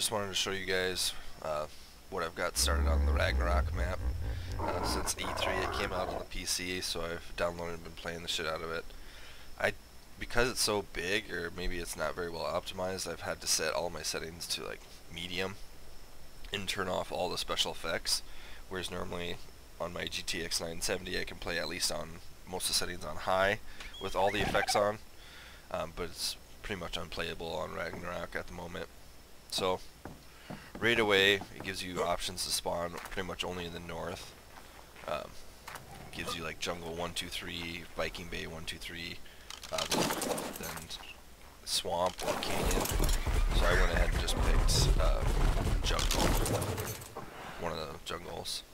just wanted to show you guys what I've got started on the Ragnarok map. Since E3 it came out on the PC, so I've downloaded and been playing the shit out of it. Because it's so big, or maybe it's not very well optimized, I've had to set all my settings to like medium and turn off all the special effects, whereas normally on my GTX 970 I can play at least on most of the settings on high with all the effects on, but it's pretty much unplayable on Ragnarok at the moment. So right away it gives you options to spawn pretty much only in the north. It gives you like jungle 1, 2, 3, Viking Bay 1, 2, 3, then swamp or canyon. So I went ahead and just picked jungle, one of the jungles.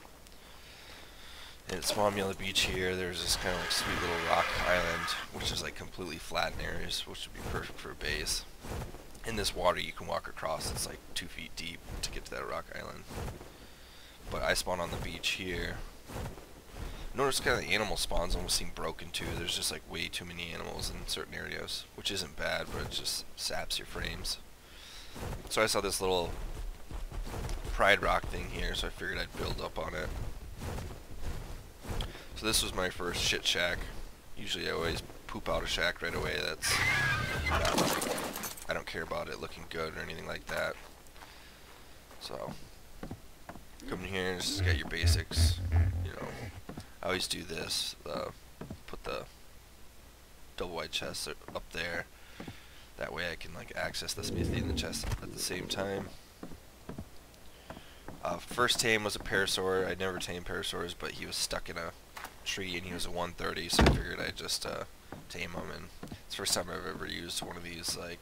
And it spawned me on the beach here. There's this kind of like sweet little rock island, which is like completely flat in areas, which would be perfect for a base. In this water you can walk across, it's like 2 feet deep to get to that rock island. But I spawned on the beach here. Notice kind of the animal spawns almost seem broken too. There's just like way too many animals in certain areas, which isn't bad, but it just saps your frames. So I saw this little pride rock thing here, so I figured I'd build up on it. So this was my first shit shack. Usually I always poop out a shack right away. That's not like, I don't care about it looking good or anything like that. So come in here and just got your basics, you know. I always do this, put the double wide chest up there. That way I can like access the smithy in the chest at the same time. First tame was a parasaur. I never tamed parasaurs, but he was stuck in a tree and he was a 130, so I figured I'd just tame him. And it's the first time I've ever used one of these like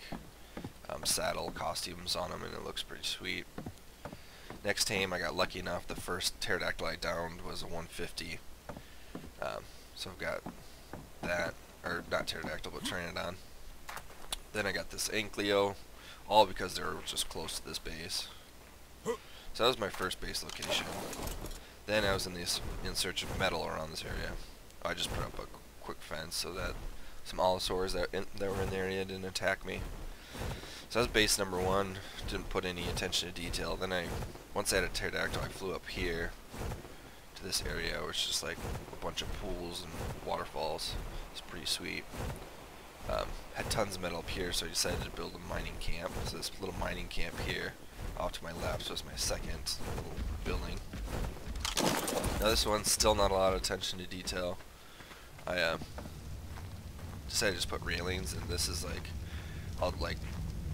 saddle costumes on him, and it looks pretty sweet. Next tame, I got lucky enough. The first pterodactyl I downed was a 150. So I've got that, or not pterodactyl, but pteranodon. Then I got this ankylo, all because they were just close to this base. So that was my first base location. Then I was in search of metal around this area. I just put up a quick fence so that some allosaurs that were in the area didn't attack me. So that was base number 1. Didn't put any attention to detail. Then once I had a pterodactyl, I flew up here to this area, which is just like a bunch of pools and waterfalls. It's pretty sweet. Had tons of metal up here, so I decided to build a mining camp. So this little mining camp here, off to my left, was my second little building. Now this one's still not a lot of attention to detail. I decided to just put railings, and this is like, I'll like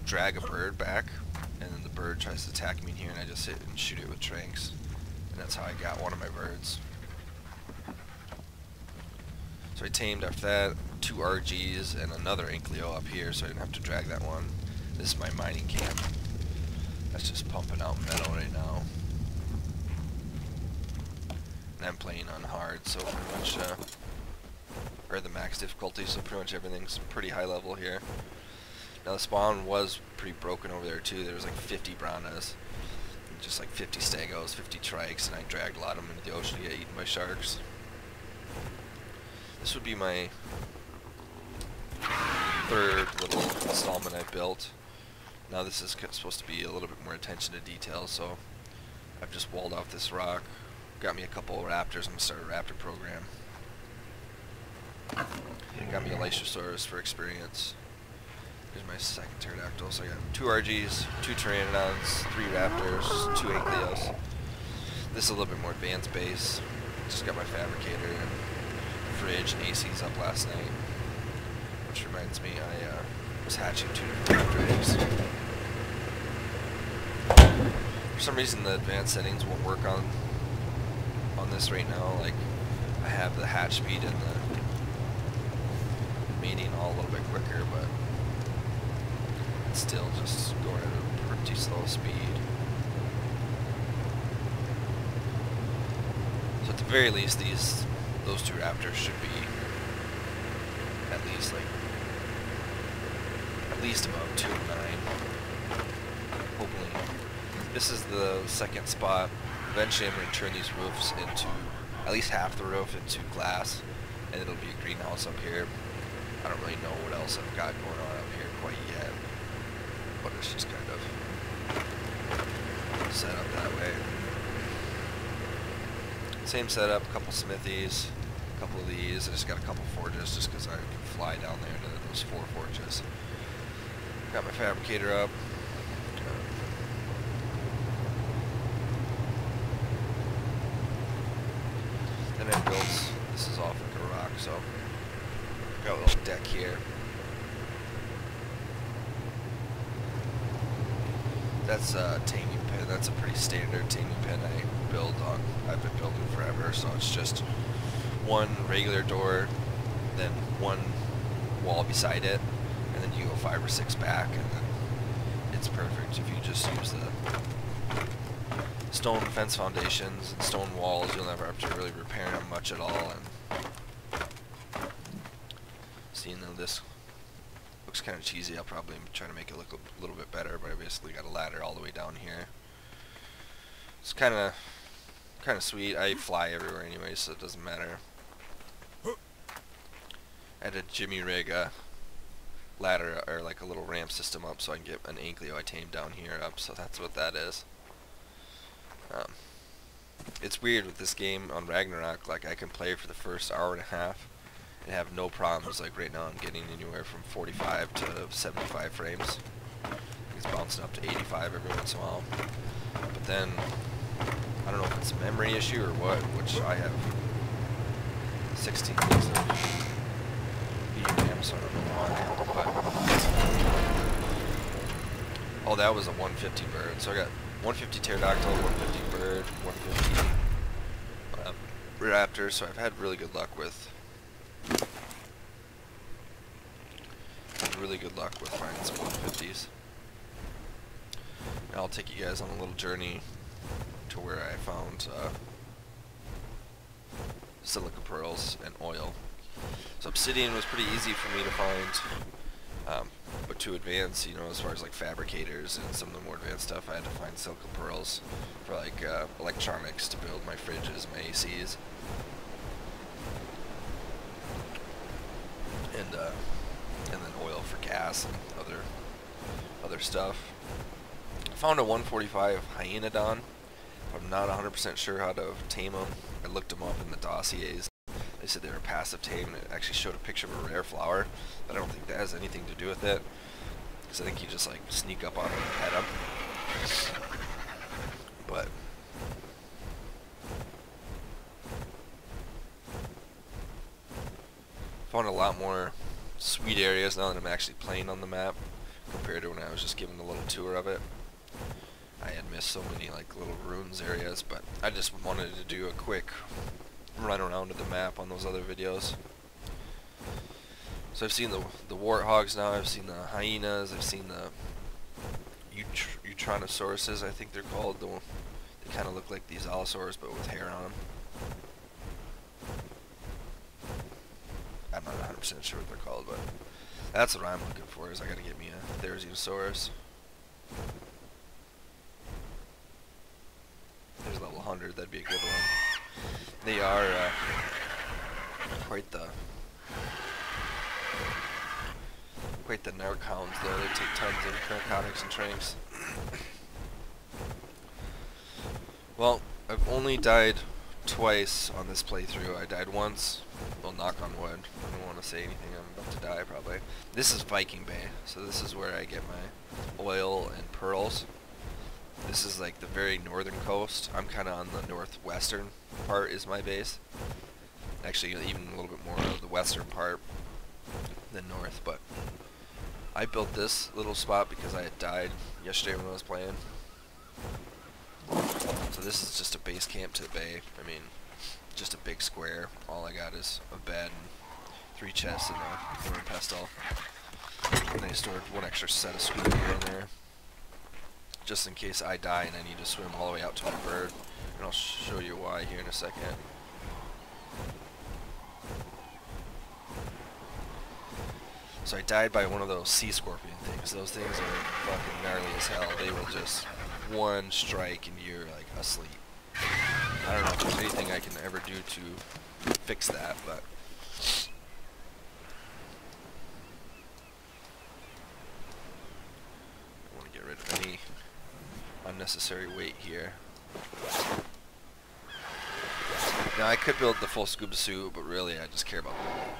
drag a bird back, and then the bird tries to attack me in here, and I just hit and shoot it with tranks. And that's how I got one of my birds. So I tamed after that 2 RGs and another ankylo up here, so I didn't have to drag that one. This is my mining camp. That's just pumping out metal right now. And I'm playing on hard, so pretty much, or the max difficulty, so pretty much everything's pretty high level here. Now the spawn was pretty broken over there too. There was like 50 piranhas, just like 50 stegos, 50 trikes, and I dragged a lot of them into the ocean to get eaten by sharks. This would be my third little installment I built. Now this is supposed to be a little bit more attention to detail, so I've just walled off this rock. Got me a couple of raptors. I'm going to start a raptor program. Got me a Lycosaurus for experience. Here's my second pterodactyl. So I got 2 RGs, 2 pteranodons, 3 raptors, 2 ankylos. This is a little bit more advanced base. Just got my fabricator and fridge and ACs up last night. Which reminds me, I was hatching 2 different raptor eggs. For some reason the advanced settings won't work on this right now. Like, I have the hatch speed and the mating all a little bit quicker, but it's still just going at a pretty slow speed. So at the very least, those 2 raptors should be at least about 2 and 9. Hopefully. This is the second spot. Eventually I'm going to turn these roofs into, at least half the roof into glass, and it'll be a greenhouse up here. I don't really know what else I've got going on up here quite yet, but it's just kind of set up that way. Same setup, a couple smithies, a couple of these. I just got a couple forges just because I can fly down there to those 4 forges. Got my fabricator up. Then I built, this is off like a rock, so got a little deck here. That's a taming pin. That's a pretty standard taming pin I build on. I've been building forever, so it's just one regular door, then one wall beside it, and then you go 5 or 6 back, and then it's perfect. If you just use the stone fence foundations and stone walls, you'll never have to really repair them much at all. And seeing though this looks kind of cheesy, I'll probably try to make it look a little bit better, but I basically got a ladder all the way down here. It's kind of sweet. I fly everywhere anyway, so it doesn't matter. I had to jimmy rig a ladder, or like a little ramp system up so I can get an ankylo I tamed down here up, so that's what that is. It's weird with this game on Ragnarok, like I can play for the first hour and a half and have no problems. Like right now I'm getting anywhere from 45 to 75 frames. It's bouncing up to 85 every once in a while. But then, I don't know if it's a memory issue or what, which I have 16 gigs of VRAM, so I don't know why. But, oh, that was a 150 bird. So I got 150 pterodactyl, 150 bird, 150 raptor, so I've had really good luck with finding some 150s. Now I'll take you guys on a little journey to where I found silica pearls and oil. So obsidian was pretty easy for me to find, but to advance, you know, as far as like fabricators and some of the more advanced stuff, I had to find silica pearls for like electronics to build my fridges, my ACs, and then oil for gas and other stuff. I found a 145 hyenodon. I'm not 100% sure how to tame them. I looked them up in the dossiers. They said they were passive tame, and it actually showed a picture of a rare flower, but I don't think that has anything to do with it, because I think you just like sneak up on them and pet them. But found a lot more sweet areas now that I'm actually playing on the map compared to when I was just giving a little tour of it. I had missed so many like little ruins areas, but I just wanted to do a quick run around of the map on those other videos. So I've seen the warthogs now, I've seen the hyenas, I've seen the Utronosauruses, I think they're called. They kind of look like these allosaurs but with hair on them. I'm not 100% sure what they're called, but that's what I'm looking for, is I gotta get me a Therizinosaurus. There's level 100, that'd be a good one. They are quite the narc-hounds though. They take tons of narcotics and tranks. Well, I've only died twice on this playthrough. I died once. Well, knock on wood. I don't want to say anything. I'm about to die probably. This is Viking Bay, so this is where I get my oil and pearls. This is like the very northern coast. I'm kind of on the northwestern part is my base. Actually, even a little bit more of the western part than north, but I built this little spot because I had died yesterday when I was playing. So this is just a base camp to the bay. I mean, just a big square. All I got is a bed and 3 chests and a thorn pestle. And I stored 1 extra set of scuba gear in there, just in case I die and I need to swim all the way out to my bird. And I'll show you why here in a second. So I died by one of those sea scorpion things. Those things are fucking gnarly as hell. They will just one strike and you're like asleep. I don't know if there's anything I can ever do to fix that, but I want to get rid of any unnecessary weight here. Now I could build the full scuba suit, but really I just care about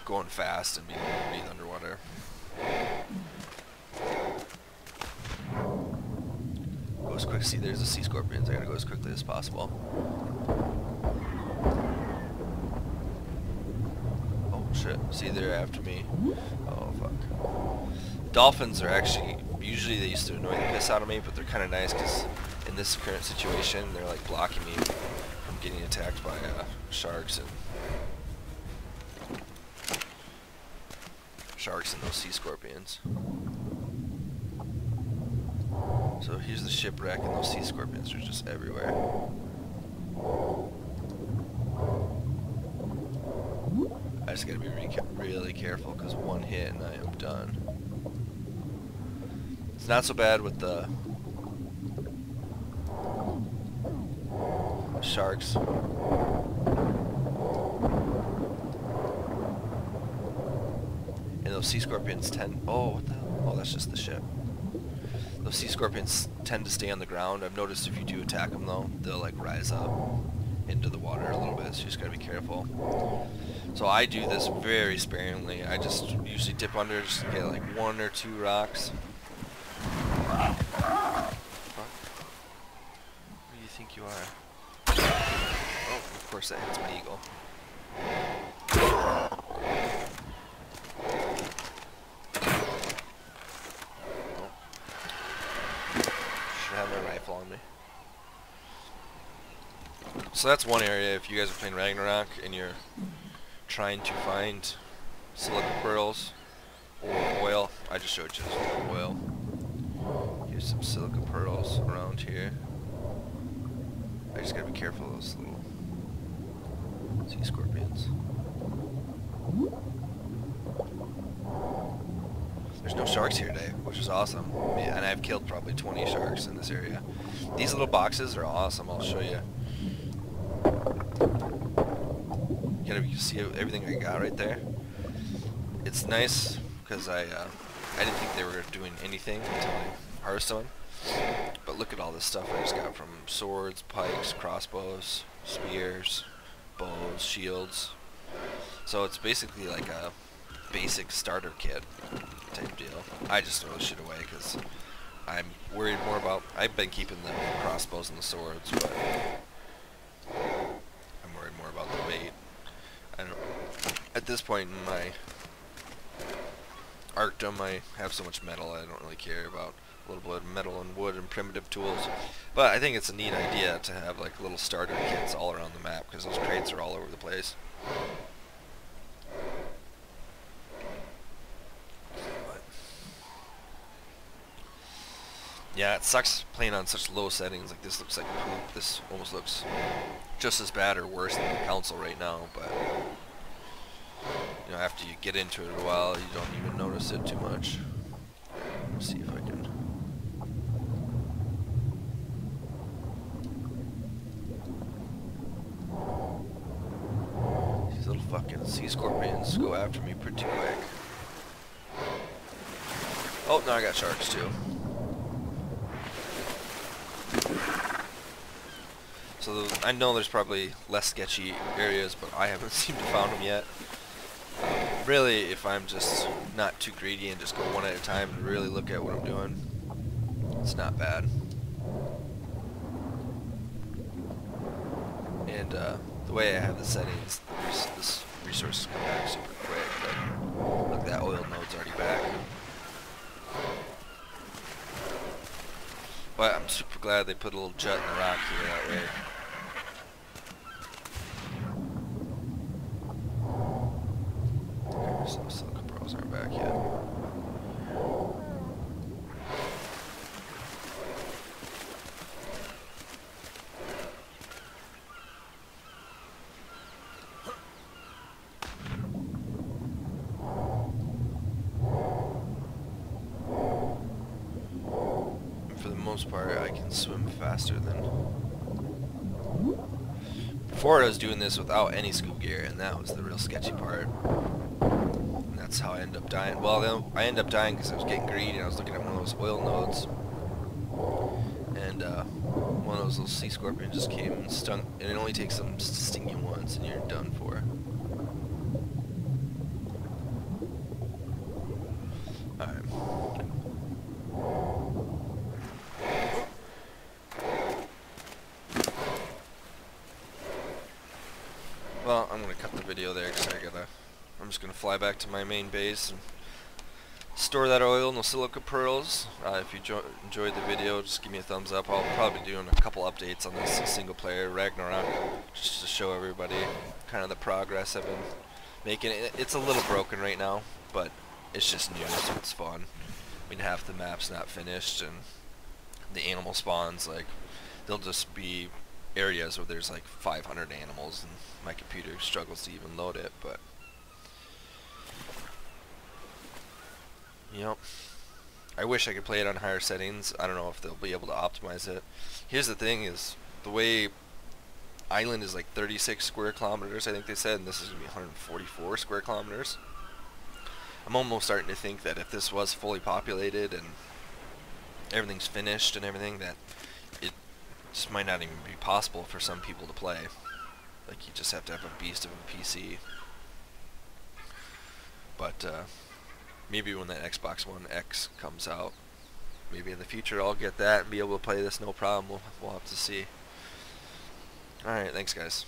going fast and being able to breathe underwater. Go as quick. See, there's the sea scorpions. I gotta go as quickly as possible. Oh shit! See, they're after me. Oh fuck. Dolphins are actually, usually they used to annoy the piss out of me, but they're kind of nice because in this current situation, they're like blocking me from getting attacked by sharks and those sea scorpions. So here's the shipwreck, and those sea scorpions are just everywhere. I just gotta be really careful because one hit and I am done. It's not so bad with the sharks. And those sea scorpions tend... Oh, what the hell? Oh, that's just the ship. Those sea scorpions tend to stay on the ground. I've noticed if you do attack them, though, they'll like rise up into the water a little bit, so you just gotta be careful. So I do this very sparingly. I just usually dip under just to get like 1 or 2 rocks. Fuck. Who do you think you are? Oh, of course that hits my eagle. Should have my rifle on me. So that's one area. If you guys are playing Ragnarok and you're trying to find silica pearls or oil, I just showed you some oil. Here's some silica pearls around here. I just gotta be careful of those little sea scorpions. There's no sharks here today, which is awesome. Yeah, and I've killed probably 20 sharks in this area. These little boxes are awesome. I'll show you. You see everything I got right there. It's nice because I didn't think they were doing anything until I harvested them. But look at all this stuff I just got from swords, pikes, crossbows, spears, bows, shields. So it's basically like a basic starter kit type deal. I just throw this shit away because I'm worried more about... I've been keeping the crossbows and the swords, but I'm worried more about the weight. I don't... At this point in my Arcdom, I have so much metal I don't really care about a little bit of metal and wood and primitive tools. But I think it's a neat idea to have like little starter kits all around the map because those crates are all over the place. But yeah, it sucks playing on such low settings. Like this looks like poop. This almost looks just as bad or worse than the console right now, but you know, after you get into it a while, you don't even notice it too much. Let's see if I can. These little fucking sea scorpions go after me pretty quick. Oh, now I got sharks too. So I know there's probably less sketchy areas, but I haven't seemed to found them yet. Really, if I'm just not too greedy and just go one at a time and really look at what I'm doing, it's not bad. And the way I have the settings, this resources come back super quick. Like, look, that oil node's already back. But I'm super glad they put a little jut in the rock here that way. Some silica pearls aren't back yet. For the most part, I can swim faster than... Before I was doing this without any scuba gear, and that was the real sketchy part. That's how I ended up dying. Well, then I ended up dying because I was getting greedy and I was looking at one of those oil nodes. And one of those little sea scorpions just came and stung, and it only takes them to sting you once, and you're done for. Alright. Well, I'm gonna cut the video there because I'm just gonna fly back to my main base and store that oil in the silica pearls. If you enjoyed the video, just give me a thumbs up. I'll probably be doing a couple updates on this single player Ragnarok, just to show everybody kind of the progress I've been making. It's a little broken right now, but it's just new, so it's fun. I mean, half the map's not finished, and the animal spawns, like, they'll just be areas where there's like 500 animals, and my computer struggles to even load it, but yep. I wish I could play it on higher settings. I don't know if they'll be able to optimize it. Here's the thing is, the way island is like 36 square kilometers, I think they said, and this is going to be 144 square kilometers. I'm almost starting to think that if this was fully populated and everything's finished and everything, that it just might not even be possible for some people to play. Like, you just have to have a beast of a PC. But, maybe when that Xbox One X comes out, maybe in the future I'll get that and be able to play this no problem. We'll have to see. Alright, thanks guys.